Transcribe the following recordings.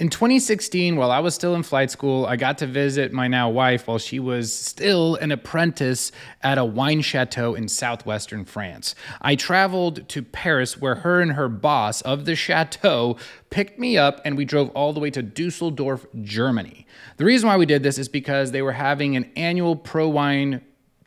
In 2016, while I was still in flight school, I got to visit my now wife while she was still an apprentice at a wine chateau in southwestern France. I traveled to Paris where her and her boss of the chateau picked me up and we drove all the way to Dusseldorf, Germany. The reason why we did this is because they were having an annual pro wine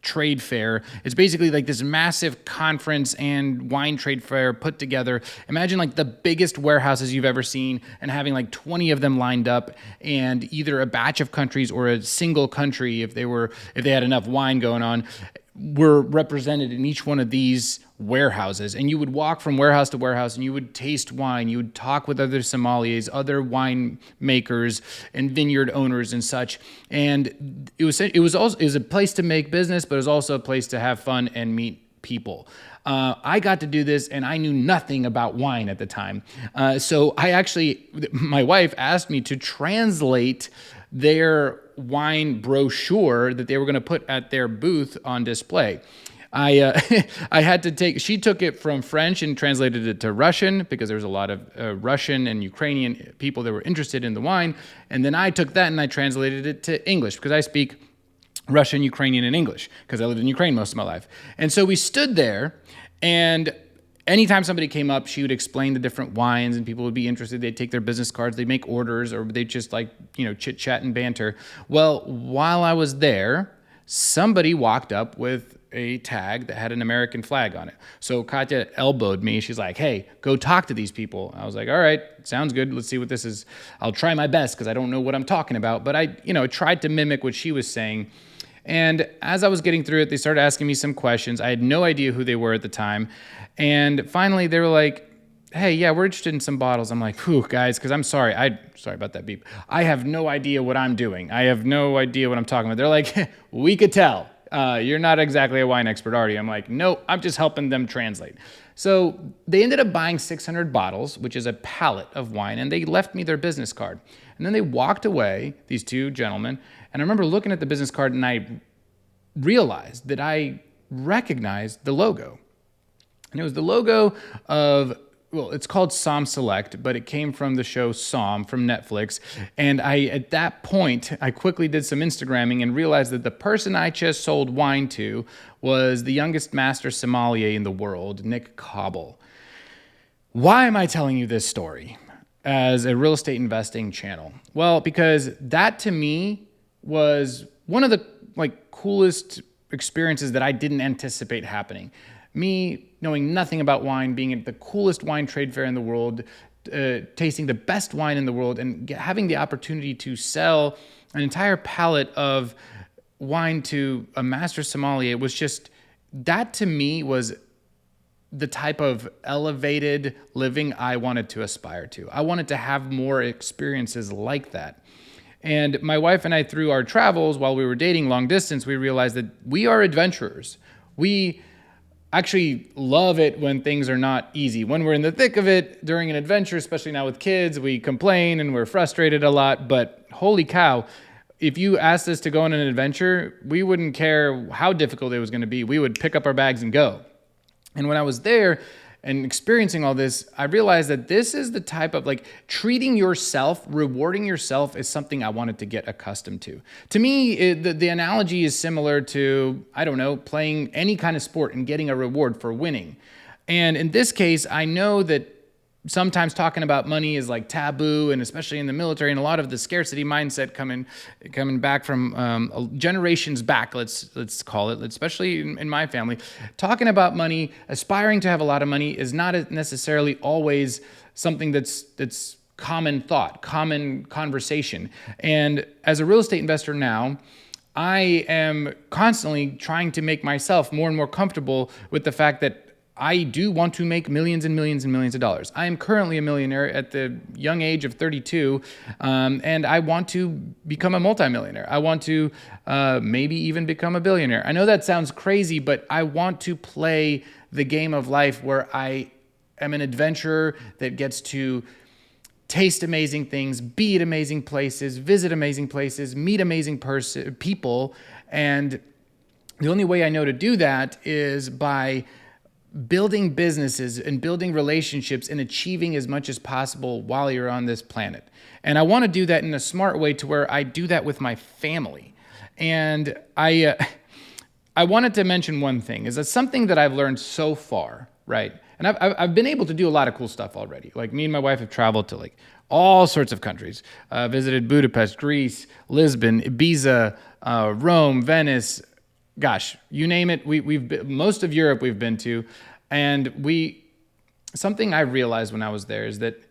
trade fair. It's basically like this massive conference and wine trade fair put together. Imagine like the biggest warehouses you've ever seen and having like 20 of them lined up, and either a batch of countries or a single country, if they had enough wine going on, were represented in each one of these warehouses. And you would walk from warehouse to warehouse and you would taste wine. You would talk with other sommeliers, other wine makers and vineyard owners and such. And it was a place to make business, but it was also a place to have fun and meet people. I got to do this and I knew nothing about wine at the time. So my wife asked me to translate their wine brochure that they were going to put at their booth on display. She took it from French and translated it to Russian because there was a lot of Russian and Ukrainian people that were interested in the wine. And then I took that and I translated it to English because I speak Russian, Ukrainian, and English because I lived in Ukraine most of my life. And so we stood there, and anytime somebody came up, she would explain the different wines and people would be interested. They'd take their business cards, they'd make orders, or they'd just chit chat and banter. Well, while I was there, somebody walked up with a tag that had an American flag on it. So Katya elbowed me. She's like, "Hey, go talk to these people." I was like, "All right, sounds good. Let's see what this is. I'll try my best because I don't know what I'm talking about." But I tried to mimic what she was saying. And as I was getting through it, they started asking me some questions. I had no idea who they were at the time. And finally, they were like, "Hey, yeah, we're interested in some bottles." I'm like, "Whew, guys, because I'm sorry. Sorry about that beep. I have no idea what I'm doing. I have no idea what I'm talking about." They're like, "We could tell. You're not exactly a wine expert, are you?" I'm like, "No, I'm just helping them translate." So they ended up buying 600 bottles, which is a pallet of wine, and they left me their business card. And then they walked away, these two gentlemen, and I remember looking at the business card and I realized that I recognized the logo. And it was the logo of, it's called Somm Select, but it came from the show Somm from Netflix. And at that point, I quickly did some Instagramming and realized that the person I just sold wine to was the youngest master sommelier in the world, Nick Cobble. Why am I telling you this story as a real estate investing channel? Well, because that to me was one of the coolest experiences that I didn't anticipate happening. Me knowing nothing about wine, being at the coolest wine trade fair in the world, tasting the best wine in the world, and having the opportunity to sell an entire pallet of wine to a master sommelier was just, that to me was the type of elevated living I wanted to aspire to. I wanted to have more experiences like that. And my wife and I, through our travels while we were dating long distance, we realized that we are adventurers. We actually love it when things are not easy. When we're in the thick of it during an adventure, especially now with kids, we complain and we're frustrated a lot. But holy cow, if you asked us to go on an adventure, we wouldn't care how difficult it was going to be. We would pick up our bags and go. And when I was there and experiencing all this, I realized that this is the type of treating yourself, rewarding yourself is something I wanted to get accustomed to. To me, the analogy is similar to, I don't know, playing any kind of sport and getting a reward for winning. And in this case, I know that sometimes talking about money is taboo, and especially in the military, and a lot of the scarcity mindset coming back from generations back, let's call it, especially in my family. Talking about money, aspiring to have a lot of money is not necessarily always something that's common thought, common conversation. And as a real estate investor now, I am constantly trying to make myself more and more comfortable with the fact that I do want to make millions and millions and millions of dollars. I am currently a millionaire at the young age of 32, and I want to become a multimillionaire. I want to maybe even become a billionaire. I know that sounds crazy, but I want to play the game of life where I am an adventurer that gets to taste amazing things, be at amazing places, visit amazing places, meet amazing people. And the only way I know to do that is by building businesses and building relationships and achieving as much as possible while you're on this planet. And I want to do that in a smart way to where I do that with my family. And I wanted to mention one thing is that something that I've learned so far, right? And I've been able to do a lot of cool stuff already. Like me and my wife have traveled to like all sorts of countries. Visited Budapest, Greece, Lisbon, Ibiza, Rome, Venice. Gosh, you name it. We've been, most of Europe we've been to, and something I realized when I was there is that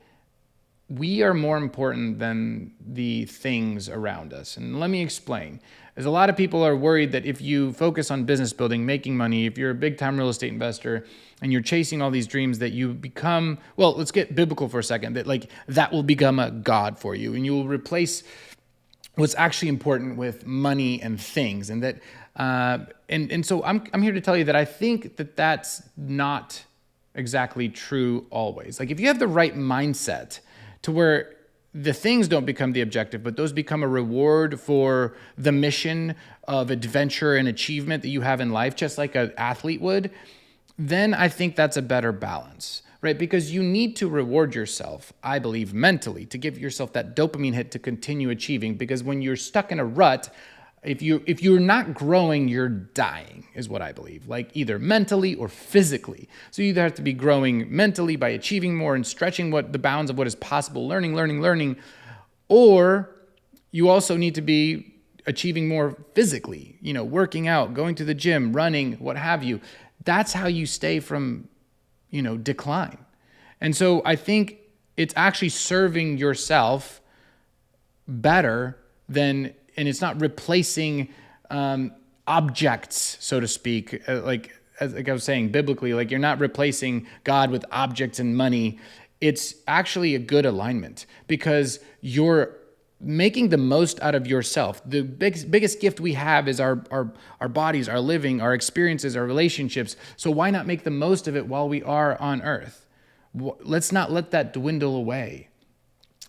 we are more important than the things around us. And let me explain. As a lot of people are worried that if you focus on business building, making money, if you're a big time real estate investor and you're chasing all these dreams that you become, well, let's get biblical for a second, that like that will become a god for you and you will replace what's actually important with money and things. And that, and so I'm here to tell you that I think that that's not exactly true always. Like if you have the right mindset to where the things don't become the objective, but those become a reward for the mission of adventure and achievement that you have in life, just like an athlete would, then I think that's a better balance, right? Because you need to reward yourself, I believe, mentally to give yourself that dopamine hit to continue achieving. Because when you're stuck in a rut, if you're not growing, you're dying, is what I believe, like either mentally or physically. So you either have to be growing mentally by achieving more and stretching the bounds of what is possible, learning, or you also need to be achieving more physically, working out, going to the gym, running, what have you. That's how you stay from, decline. And so I think it's actually serving yourself better than, and it's not replacing objects, so to speak. Like I was saying, biblically, like you're not replacing God with objects and money. It's actually a good alignment because you're making the most out of yourself. The biggest gift we have is our bodies, our living, our experiences, our relationships. So why not make the most of it while we are on earth? Let's not let that dwindle away.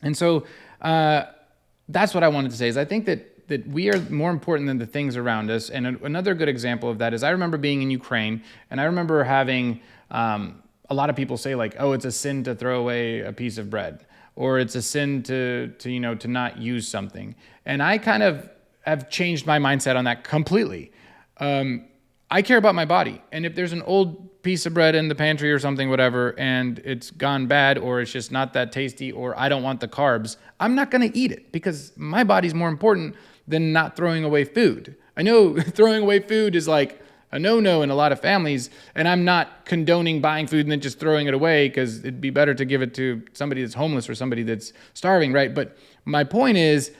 And so that's what I wanted to say is I think that we are more important than the things around us. And another good example of that is I remember being in Ukraine, and I remember having a lot of people say like, oh, it's a sin to throw away a piece of bread, or it's a sin to not use something. And I kind of have changed my mindset on that completely. I care about my body. And if there's an old piece of bread in the pantry or something, whatever, and it's gone bad, or it's just not that tasty, or I don't want the carbs, I'm not going to eat it because my body's more important than not throwing away food. I know throwing away food is like a no-no in a lot of families, and I'm not condoning buying food and then just throwing it away because it'd be better to give it to somebody that's homeless or somebody that's starving, right? But my point is,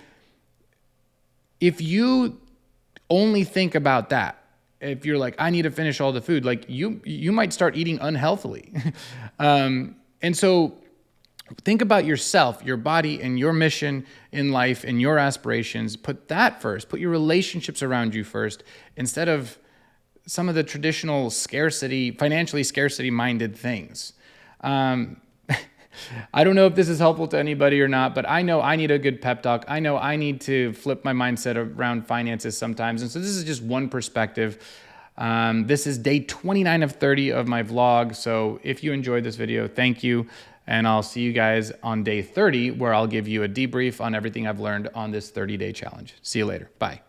if you only think about that, if you're like, I need to finish all the food, like you might start eating unhealthily. And so think about yourself, your body, and your mission in life and your aspirations. Put that first. Put your relationships around you first instead of some of the traditional financially scarcity-minded things. I don't know if this is helpful to anybody or not, but I know I need a good pep talk. I know I need to flip my mindset around finances sometimes. And so this is just one perspective. This is day 29 of 30 of my vlog. So if you enjoyed this video, thank you. And I'll see you guys on day 30, where I'll give you a debrief on everything I've learned on this 30-day challenge. See you later. Bye.